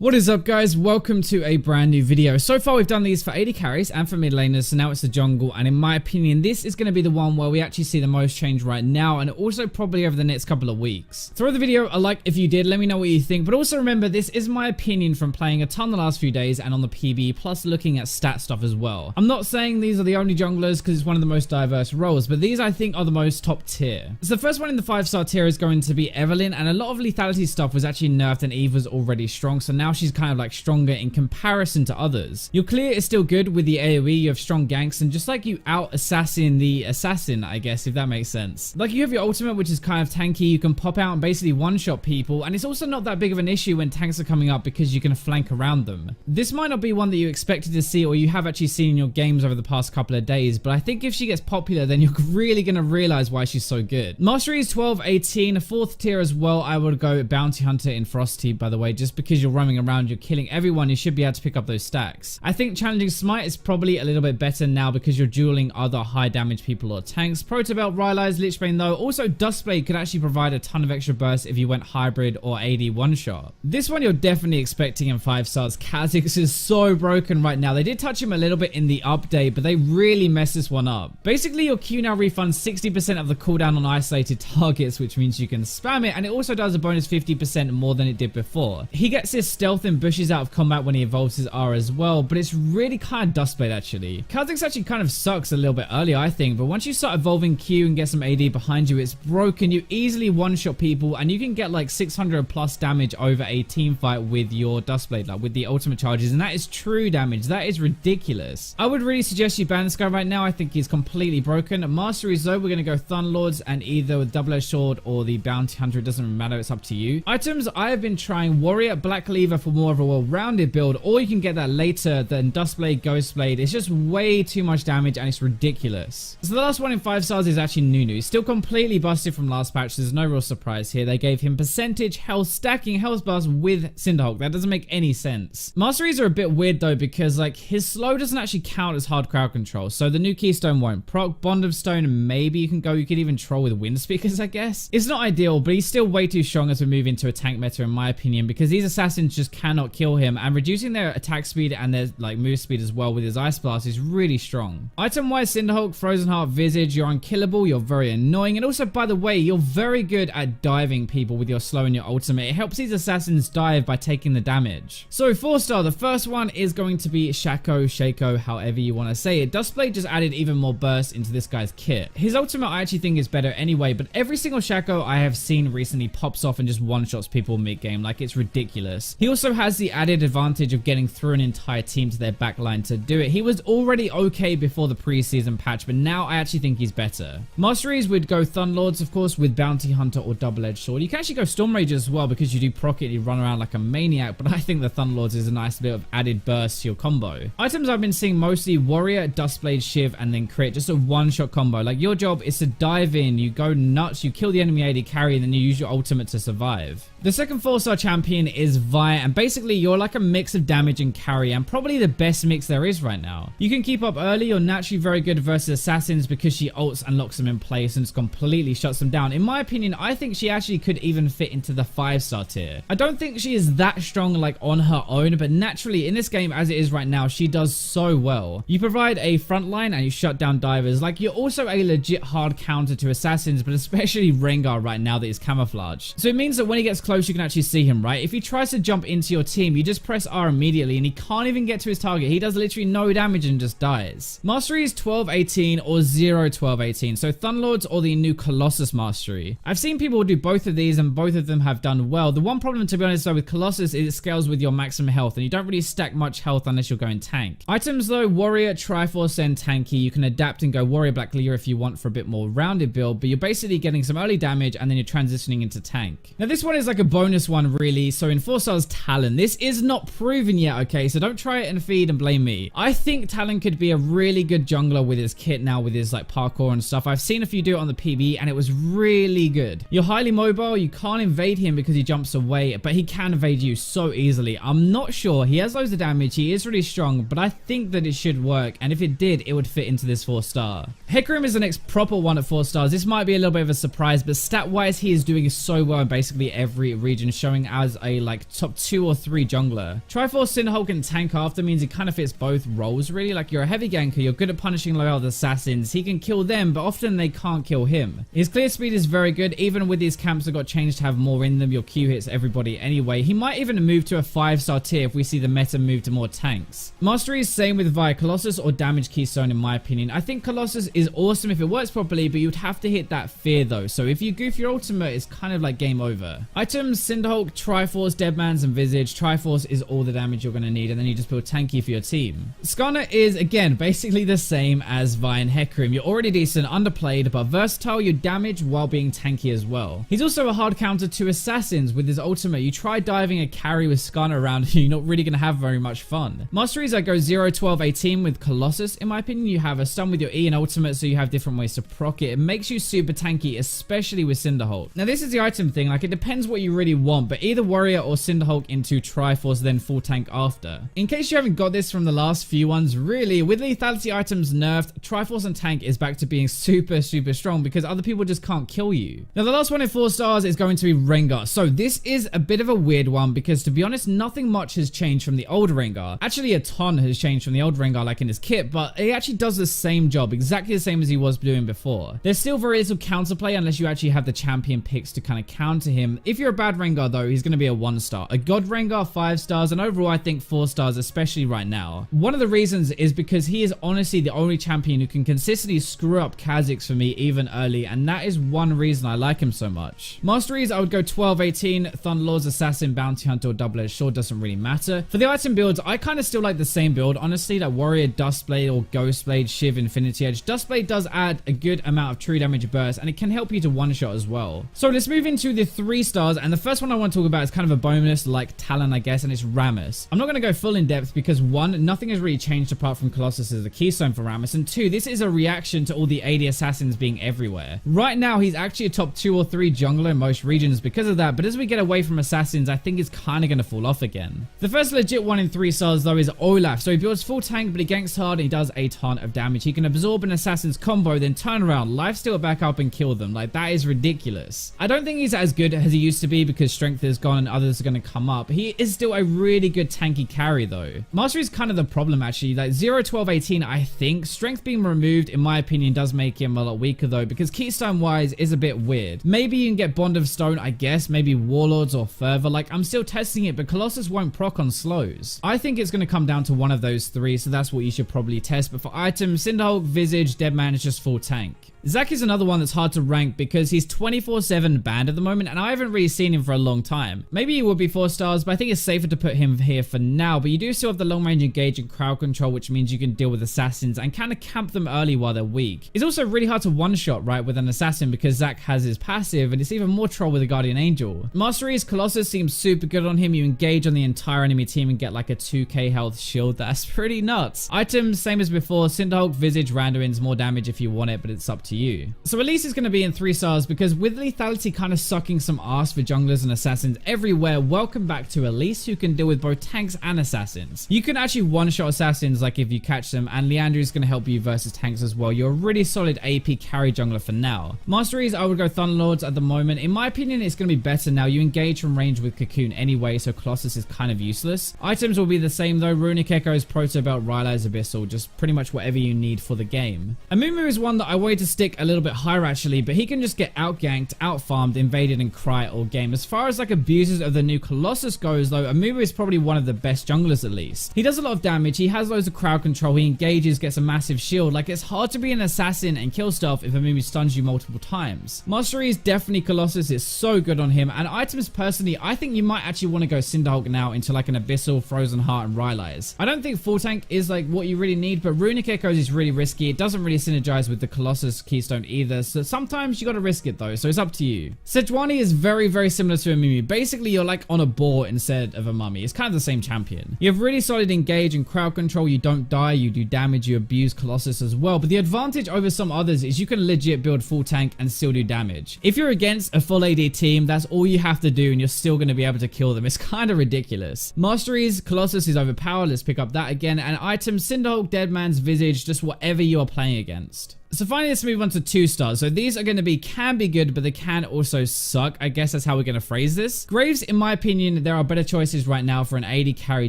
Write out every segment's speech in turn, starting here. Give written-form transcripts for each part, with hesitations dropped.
What is up, guys? Welcome to a brand new video. So far we've done these for AD carries and for mid laners, so now it's the jungle, and in my opinion this is going to be the one where we actually see the most change right now, and also probably over the next couple of weeks. Throw the video a like if you did, let me know what you think, but also remember this is my opinion from playing a ton the last few days and on the PB, plus looking at stat stuff as well. I'm not saying these are the only junglers because it's one of the most diverse roles, but these I think are the most top tier. So the first one in the 5-star tier is going to be Evelyn, and a lot of lethality stuff was actually nerfed and Eve was already strong, so now she's kind of like stronger in comparison to others. Your clear is still good with the AoE, you have strong ganks, and just like you out assassin the assassin, I guess, if that makes sense. Like you have your ultimate, which is kind of tanky, you can pop out and basically one-shot people, and it's also not that big of an issue when tanks are coming up because you can flank around them. This might not be one that you expected to see or you have actually seen in your games over the past couple of days, but I think if she gets popular then you're really going to realize why she's so good. Mastery is 12, 18, 4th tier as well. I would go Bounty Hunter in Frosty, by the way, just because you're roaming around, you're killing everyone, you should be able to pick up those stacks. I think Challenging Smite is probably a little bit better now because you're dueling other high damage people or tanks. Protobelt, Rylai's, Lichbane though. Also Duskblade could actually provide a ton of extra burst if you went hybrid or AD one-shot. This one you're definitely expecting in 5 stars. Kha'Zix is so broken right now. They did touch him a little bit in the update, but they really messed this one up. Basically your Q now refunds 60% of the cooldown on isolated targets, which means you can spam it, and it also does a bonus 50% more than it did before. He gets his stealth and bushes out of combat when he evolves his R as well, but it's really kind of Duskblade actually. Kha'Zix actually kind of sucks a little bit earlier, I think, but once you start evolving Q and get some AD behind you, it's broken. You easily one-shot people, and you can get like 600 plus damage over a team fight with your Duskblade, like with the ultimate charges, and that is true damage. That is ridiculous. I would really suggest you ban this guy right now. I think he's completely broken. Masteries though, we're going to go Thunderlords and either with Double-Edged Sword or the Bounty Hunter. It doesn't matter, it's up to you. Items, I have been trying Warrior, Black Cleaver for more of a well-rounded build, or you can get that later than Duskblade, Ghostblade. It's just way too much damage and it's ridiculous. So the last one in 5 stars is actually Nunu. Still completely busted from last patch. There's no real surprise here. They gave him percentage health, stacking health bars with Cinderhulk. That doesn't make any sense. Masteries are a bit weird though, because like his slow doesn't actually count as hard crowd control, so the new Keystone won't proc. Bond of Stone, maybe you can go. You could even troll with Wind Speakers, I guess. It's not ideal, but he's still way too strong as we move into a tank meta in my opinion, because these assassins just cannot kill him, and reducing their attack speed and their like move speed as well with his Ice Blast is really strong. Item wise, Cinderhulk, Frozen Heart, Visage, you're unkillable, you're very annoying, and also by the way, you're very good at diving people with your slow and your ultimate. It helps these assassins dive by taking the damage. So 4 star, the first one is going to be Shaco, however you want to say it. Duskblade just added even more burst into this guy's kit. His ultimate I actually think is better anyway, but every single Shaco I have seen recently pops off and just one-shots people mid-game, like it's ridiculous. He also has the added advantage of getting through an entire team to their backline to do it. He was already okay before the preseason patch, but now I actually think he's better. Masteries would go Thunderlords, of course, with Bounty Hunter or Double-Edged Sword. You can actually go Storm Rage as well because you do proc it, you run around like a maniac, but I think the Thunderlords is a nice bit of added burst to your combo. Items I've been seeing mostly Warrior, Duskblade, Shiv, and then Crit, just a one-shot combo. Like your job is to dive in, you go nuts, you kill the enemy AD carry, and then you use your ultimate to survive. The second 4-star champion is Vi, and basically you're like a mix of damage and carry, and probably the best mix there is right now. You can keep up early, you're naturally very good versus assassins because she ults and locks them in place and just completely shuts them down. In my opinion, I think she actually could even fit into the 5-star tier. I don't think she is that strong like on her own, but naturally in this game as it is right now, she does so well. You provide a front line and you shut down divers. Like you're also a legit hard counter to assassins, but especially Rengar right now that is camouflaged. So it means that when he gets close, you can actually see him, right? If he tries to jump into your team, you just press R immediately and he can't even get to his target. He does literally no damage and just dies. Mastery is 12, 18 or 0, 12, 18. So Thunderlords or the new Colossus Mastery. I've seen people do both of these and both of them have done well. The one problem, to be honest though, with Colossus is it scales with your maximum health and you don't really stack much health unless you're going tank. Items though, Warrior, Triforce, and Tanky. You can adapt and go Warrior, Black Cleaver if you want for a bit more rounded build, but you're basically getting some early damage and then you're transitioning into tank. Now this one is like a bonus one really. So in 4 stars, Talon. This is not proven yet, okay? So don't try it and feed and blame me. I think Talon could be a really good jungler with his kit now, with his like parkour and stuff. I've seen a few do it on the PB and it was really good. You're highly mobile. You can't invade him because he jumps away, but he can evade you so easily. I'm not sure. He has loads of damage. He is really strong, but I think that it should work. And if it did, it would fit into this 4 star. Hecarim is the next proper one at 4 stars. This might be a little bit of a surprise, but stat wise, he is doing so well in basically every region, showing as a like top 2 or 3 jungler. Triforce Cinderhulk and tank after means he kind of fits both roles really. Like you're a heavy ganker, you're good at punishing low health assassins, he can kill them, but often they can't kill him. His clear speed is very good, even with these camps that got changed to have more in them, your Q hits everybody anyway. He might even move to a 5-star tier if we see the meta move to more tanks. Mastery is same with via Colossus or damage keystone in my opinion. I think Colossus is awesome if it works properly, but you'd have to hit that fear though, so if you goof your ultimate, it's kind of like game over. Items, Cinderhulk, Triforce, Deadman's and Visage. Triforce is all the damage you're going to need, and then you just build tanky for your team. Skarner is, again, basically the same as Vi and Hecarim. You're already decent, underplayed, but versatile, you damage while being tanky as well. He's also a hard counter to assassins with his ultimate. You try diving a carry with Skarner around, you're not really going to have very much fun. Masteries, I go 0, 12, 18 with Colossus. In my opinion, you have a stun with your E and ultimate, so you have different ways to proc it. It makes you super tanky, especially with Cinderhulk. Now, this is the item thing. Like, it depends what you really want, but either Warrior or Cinderhulk into Triforce, then full tank after. In case you haven't got this from the last few ones, really, with lethality items nerfed, Triforce and tank is back to being super strong because other people just can't kill you. Now, the last one in 4 stars is going to be Rengar. So this is a bit of a weird one because, to be honest, nothing much has changed from the old Rengar. Actually, a ton has changed from the old Rengar, like in his kit, but he actually does the same job, exactly the same as he was doing before. There's still very little counterplay unless you actually have the champion picks to kind of counter him. If you're a bad Rengar though, he's going to be a 1-star. A God Rengar, 5 stars, and overall I think 4 stars, especially right now. One of the reasons is because he is honestly the only champion who can consistently screw up Kha'Zix for me even early, and that is one reason I like him so much. Masteries, I would go 12, 18, Thunderlord's Assassin, Bounty Hunter, or Double-Edged Sword, doesn't really matter. For the item builds, I kind of still like the same build, honestly, like Warrior, Dustblade, or Ghostblade, Shiv, Infinity Edge. Dustblade does add a good amount of true damage burst, and it can help you to one-shot as well. So let's move into the 3 stars, and the first one I want to talk about is kind of a bonus, like Talon, I guess, and it's Rammus. I'm not going to go full in depth because 1, nothing has really changed apart from Colossus as a keystone for Rammus, and 2, this is a reaction to all the AD assassins being everywhere. Right now, he's actually a top 2 or 3 jungler in most regions because of that, but as we get away from assassins, I think it's kind of going to fall off again. The first legit one in 3 stars though is Olaf. So he builds full tank, but he ganks hard and he does a ton of damage. He can absorb an assassin's combo, then turn around, lifesteal it back up and kill them. Like, that is ridiculous. I don't think he's as good as he used to be because strength is gone and others are going to come up. He is still a really good tanky carry though. Mastery is kind of the problem actually. Like 0, 12, 18, I think. Strength being removed, in my opinion, does make him a lot weaker though, because keystone wise is a bit weird. Maybe you can get Bond of Stone, I guess, maybe Warlords or further. Like, I'm still testing it, but Colossus won't proc on slows. I think it's going to come down to one of those 3, so that's what you should probably test. But for items, Cinderhulk, Visage, Deadman is just full tank. Zac is another one that's hard to rank because he's 24/7 banned at the moment, and I haven't really seen him for a long time. Maybe he would be 4 stars, but I think it's safer to put him here for now. But you do still have the long range engage and crowd control, which means you can deal with assassins and kind of camp them early while they're weak. It's also really hard to one-shot, right, with an assassin because Zac has his passive, and it's even more troll with a Guardian Angel. Masteries, Colossus seems super good on him. You engage on the entire enemy team and get like a 2k health shield. That's pretty nuts. Items, same as before. Cinderhulk, Visage, Randuin's more damage if you want it, but it's up to you. So Elise is going to be in 3 stars because with lethality kind of sucking some ass for junglers and assassins everywhere, welcome back to Elise, who can deal with both tanks and assassins. You can actually one-shot assassins like if you catch them, and Leandra is going to help you versus tanks as well. You're a really solid AP carry jungler for now. Masteries, I would go Thunderlords at the moment. In my opinion, it's going to be better now. You engage from range with Cocoon anyway, so Colossus is kind of useless. Items will be the same though. Runic Echoes, Proto Belt, Rylai's Abyssal, just pretty much whatever you need for the game. Amumu is one that I wanted to stick a little bit higher actually, but he can just get out-ganked, out-farmed, invaded, and cry all game. As far as like abuses of the new Colossus goes though, Amumu is probably one of the best junglers at least. He does a lot of damage, he has loads of crowd control, he engages, gets a massive shield. Like, it's hard to be an assassin and kill stuff if Amumu stuns you multiple times. Mastery is definitely Colossus, it's so good on him, and items personally, I think you might actually want to go Cinderhulk now into like an Abyssal, Frozen Heart, and Rylai's. I don't think full tank is like what you really need, but Runic Echoes is really risky. It doesn't really synergize with the Colossus keystone either, so sometimes you gotta risk it though, so it's up to you. Sejuani is very similar to Amumu. Basically, you're like on a boar instead of a mummy. It's kind of the same champion. You have really solid engage and crowd control. You don't die, you do damage, you abuse Colossus as well, but the advantage over some others is you can legit build full tank and still do damage. If you're against a full AD team, that's all you have to do and you're still going to be able to kill them. It's kind of ridiculous. Masteries, Colossus is overpowered. Let's pick up that again. And items, Cinderhulk, Deadman's Visage, just whatever you are playing against. So finally, let's move on to 2 stars. So these are going to be, can be good, but they can also suck. I guess that's how we're going to phrase this. Graves, in my opinion, there are better choices right now for an AD carry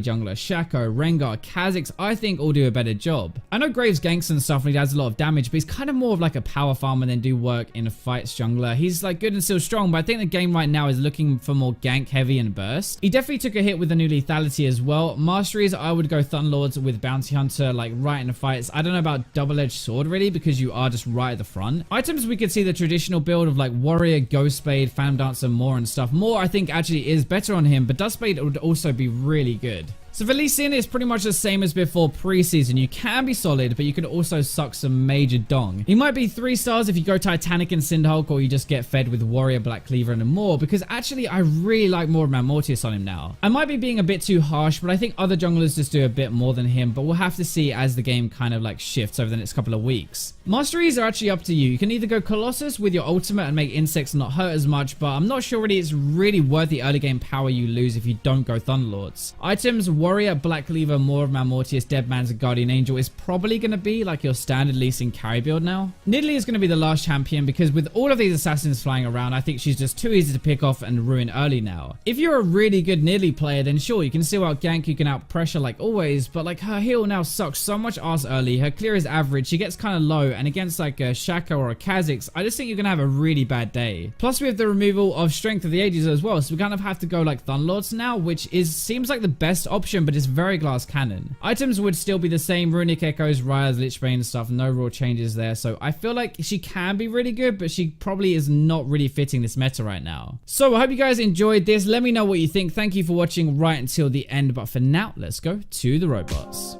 jungler. Shaco, Rengar, Kha'Zix, I think all do a better job. I know Graves ganks and stuff and he does a lot of damage, but he's kind of more of like a power farmer than do work in a fights jungler. He's like good and still strong, but I think the game right now is looking for more gank heavy and burst. He definitely took a hit with the new lethality as well. Masteries, I would go Thunderlords with Bounty Hunter like right in the fights. I don't know about double-edged sword really because you are just right at the front. Items, we could see the traditional build of like Warrior, Ghostblade, Phantom Dancer, Moore and stuff. Moore I think actually is better on him, but Dustblade would also be really good. So for Lee Sin, it's pretty much the same as before preseason. You can be solid, but you could also suck some major dong. He might be 3 stars if you go Titanic and Cinderhulk, or you just get fed with Warrior, Black Cleaver, and more, because actually I really like more of Mortius on him now. I might be being a bit too harsh, but I think other junglers just do a bit more than him, but we'll have to see as the game kind of like shifts over the next couple of weeks. Masteries are actually up to you. You can either go Colossus with your ultimate and make insects not hurt as much, but I'm not sure really it's really worth the early game power you lose if you don't go Thunderlords. Items, Warrior, Black Cleaver, more of Mortius, Deadman's, and Guardian Angel is probably going to be like your standard Lee Sin carry build now. Nidalee is going to be the last champion because with all of these assassins flying around, I think she's just too easy to pick off and ruin early now. If you're a really good Nidalee player, then sure, you can still out gank, you can out pressure like always, but like her heal now sucks so much ass early, her clear is average, she gets kind of low, and against like a Shaco or a Kha'Zix, I just think you're going to have a really bad day. Plus we have the removal of Strength of the Ages as well, so we kind of have to go like Thunderlords now, which seems like the best option, but it's very glass cannon. Items would still be the same, Runic Echoes, Ryers, Lichbane and stuff, no raw changes there, so I feel like she can be really good, but she probably is not really fitting this meta right now. So I hope you guys enjoyed this. Let me know what you think. Thank you for watching right until the end, but for now, let's go to the robots.